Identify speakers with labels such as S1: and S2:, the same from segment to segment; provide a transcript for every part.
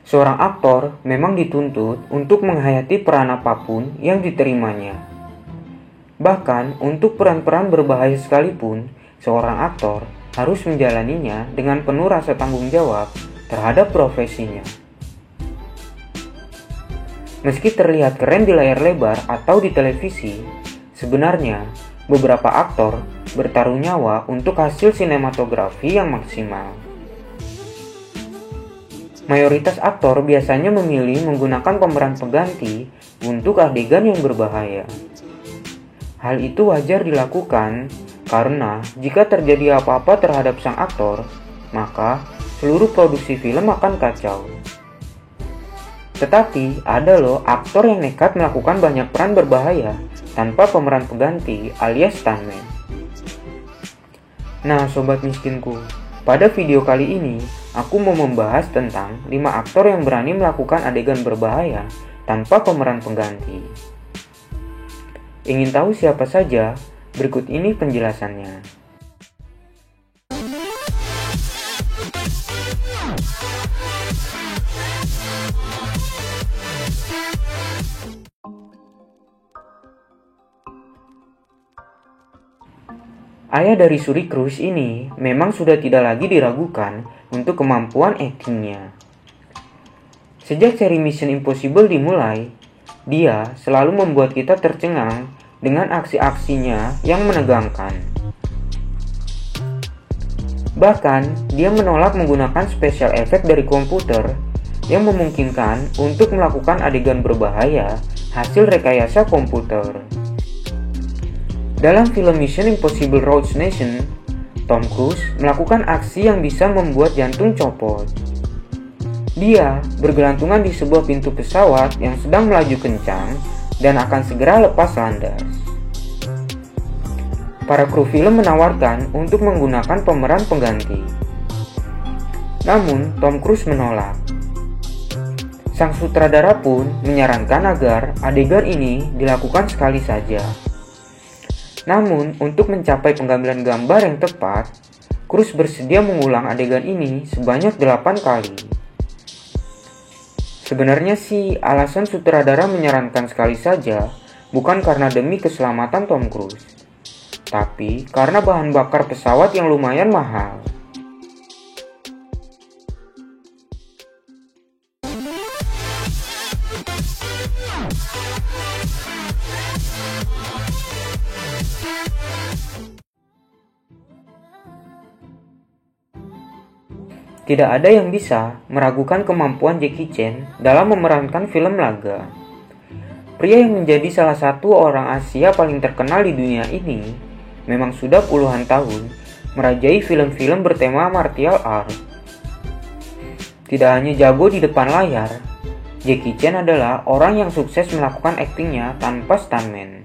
S1: Seorang aktor memang dituntut untuk menghayati peran apapun yang diterimanya. Bahkan untuk peran-peran berbahaya sekalipun, seorang aktor harus menjalaninya dengan penuh rasa tanggung jawab terhadap profesinya. Meski terlihat keren di layar lebar atau di televisi, sebenarnya beberapa aktor bertaruh nyawa untuk hasil sinematografi yang maksimal. Mayoritas aktor biasanya memilih menggunakan pemeran pengganti untuk adegan yang berbahaya. Hal itu wajar dilakukan karena jika terjadi apa-apa terhadap sang aktor, maka seluruh produksi film akan kacau. Tetapi ada loh aktor yang nekat melakukan banyak peran berbahaya tanpa pemeran pengganti alias stuntman. Nah sobat miskinku, pada video kali ini aku mau membahas tentang 5 aktor yang berani melakukan adegan berbahaya tanpa pemeran pengganti. Ingin tahu siapa saja? Berikut ini penjelasannya. Ayah dari Suri Cruise ini memang sudah tidak lagi diragukan untuk kemampuan aktingnya. Sejak seri Mission Impossible dimulai, dia selalu membuat kita tercengang dengan aksi-aksinya yang menegangkan. Bahkan, dia menolak menggunakan special effect dari komputer yang memungkinkan untuk melakukan adegan berbahaya hasil rekayasa komputer. Dalam film Mission Impossible Rogue Nation, Tom Cruise melakukan aksi yang bisa membuat jantung copot. Dia bergelantungan di sebuah pintu pesawat yang sedang melaju kencang dan akan segera lepas landas. Para kru film menawarkan untuk menggunakan pemeran pengganti. Namun, Tom Cruise menolak. Sang sutradara pun menyarankan agar adegan ini dilakukan sekali saja. Namun, untuk mencapai pengambilan gambar yang tepat, Cruise bersedia mengulang adegan ini sebanyak 8 kali. Sebenarnya sih, alasan sutradara menyarankan sekali saja bukan karena demi keselamatan Tom Cruise, tapi karena bahan bakar pesawat yang lumayan mahal. Tidak ada yang bisa meragukan kemampuan Jackie Chan dalam memerankan film laga. Pria yang menjadi salah satu orang Asia paling terkenal di dunia ini memang sudah puluhan tahun merajai film-film bertema martial art. Tidak hanya jago di depan layar, Jackie Chan adalah orang yang sukses melakukan aktingnya tanpa stuntman.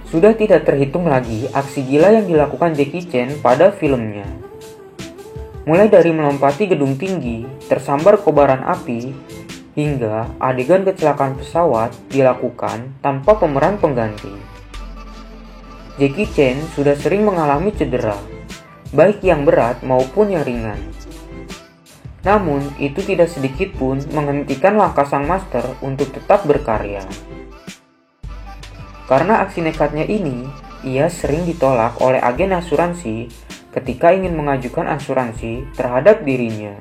S1: Sudah tidak terhitung lagi aksi gila yang dilakukan Jackie Chan pada filmnya. Mulai dari melompati gedung tinggi, tersambar kobaran api, hingga adegan kecelakaan pesawat dilakukan tanpa pemeran pengganti. Jackie Chan sudah sering mengalami cedera, baik yang berat maupun yang ringan. Namun, itu tidak sedikit pun menghentikan langkah sang master untuk tetap berkarya. Karena aksi nekatnya ini, ia sering ditolak oleh agen asuransi ketika ingin mengajukan asuransi terhadap dirinya.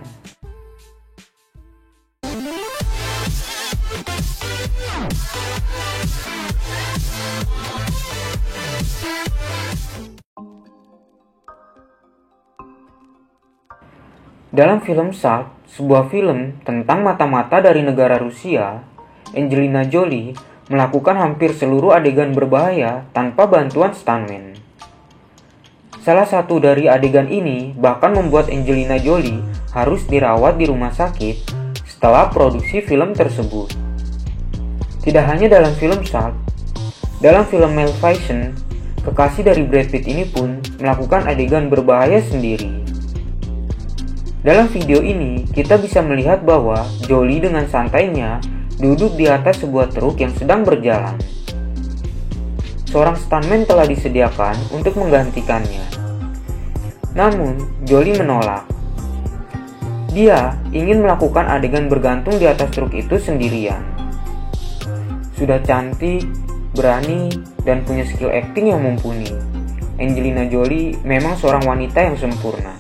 S1: Dalam film Shark, sebuah film tentang mata-mata dari negara Rusia, Angelina Jolie melakukan hampir seluruh adegan berbahaya tanpa bantuan stuntman. Salah satu dari adegan ini bahkan membuat Angelina Jolie harus dirawat di rumah sakit setelah produksi film tersebut. Tidak hanya dalam film Shark, dalam film Maleficent, kekasih dari Brad Pitt ini pun melakukan adegan berbahaya sendiri. Dalam video ini, kita bisa melihat bahwa Jolie dengan santainya duduk di atas sebuah truk yang sedang berjalan. Seorang stuntman telah disediakan untuk menggantikannya. Namun, Jolie menolak. Dia ingin melakukan adegan bergantung di atas truk itu sendirian. Sudah cantik, berani, dan punya skill acting yang mumpuni, Angelina Jolie memang seorang wanita yang sempurna.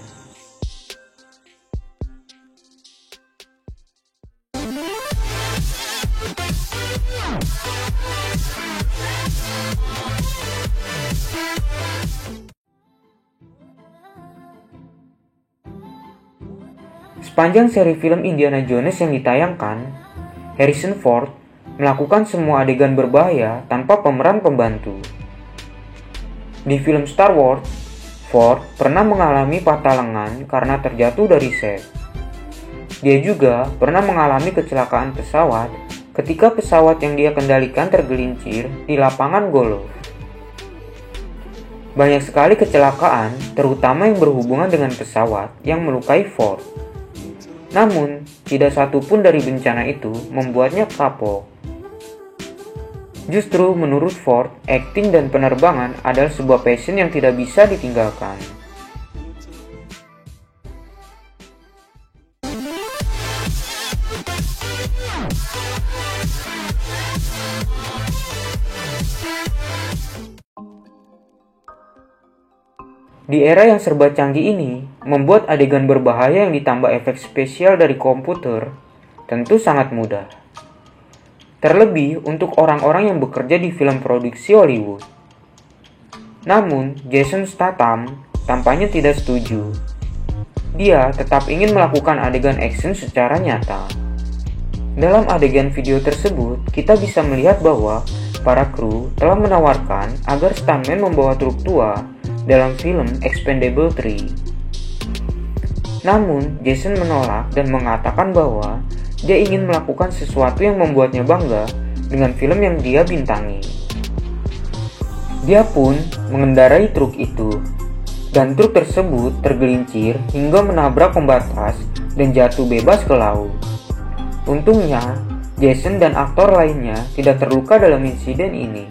S1: Sepanjang seri film Indiana Jones yang ditayangkan, Harrison Ford melakukan semua adegan berbahaya tanpa pemeran pembantu. Di film Star Wars, Ford pernah mengalami patah lengan karena terjatuh dari set. Dia juga pernah mengalami kecelakaan pesawat ketika pesawat yang dia kendalikan tergelincir di lapangan golf. Banyak sekali kecelakaan, terutama yang berhubungan dengan pesawat yang melukai Ford. Namun, tidak satu pun dari bencana itu membuatnya kapok. Justru menurut Ford, akting dan penerbangan adalah sebuah passion yang tidak bisa ditinggalkan. Di era yang serba canggih ini, membuat adegan berbahaya yang ditambah efek spesial dari komputer tentu sangat mudah. Terlebih untuk orang-orang yang bekerja di film produksi Hollywood. Namun, Jason Statham tampaknya tidak setuju. Dia tetap ingin melakukan adegan action secara nyata. Dalam adegan video tersebut, kita bisa melihat bahwa para kru telah menawarkan agar stuntman membawa truk tua dalam film Expendables 3. Namun, Jason menolak dan mengatakan bahwa dia ingin melakukan sesuatu yang membuatnya bangga dengan film yang dia bintangi. Dia pun mengendarai truk itu, dan truk tersebut tergelincir hingga menabrak pembatas dan jatuh bebas ke laut. Untungnya, Jason dan aktor lainnya tidak terluka dalam insiden ini.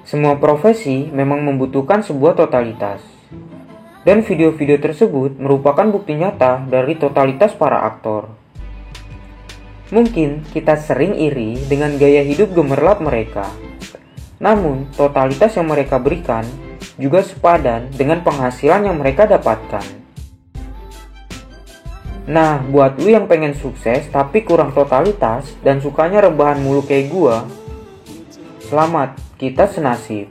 S1: Semua profesi memang membutuhkan sebuah totalitas, dan video-video tersebut merupakan bukti nyata dari totalitas para aktor. Mungkin kita sering iri dengan gaya hidup gemerlap mereka, namun totalitas yang mereka berikan juga sepadan dengan penghasilan yang mereka dapatkan. Nah, buat lu yang pengen sukses tapi kurang totalitas dan sukanya rebahan mulu kayak gua, selamat, kita senasib.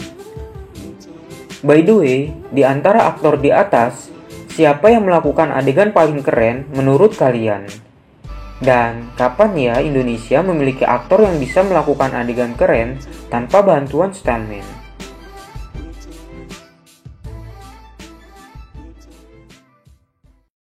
S1: By the way, di antara aktor di atas, siapa yang melakukan adegan paling keren menurut kalian? Dan kapan ya Indonesia memiliki aktor yang bisa melakukan adegan keren tanpa bantuan stuntman?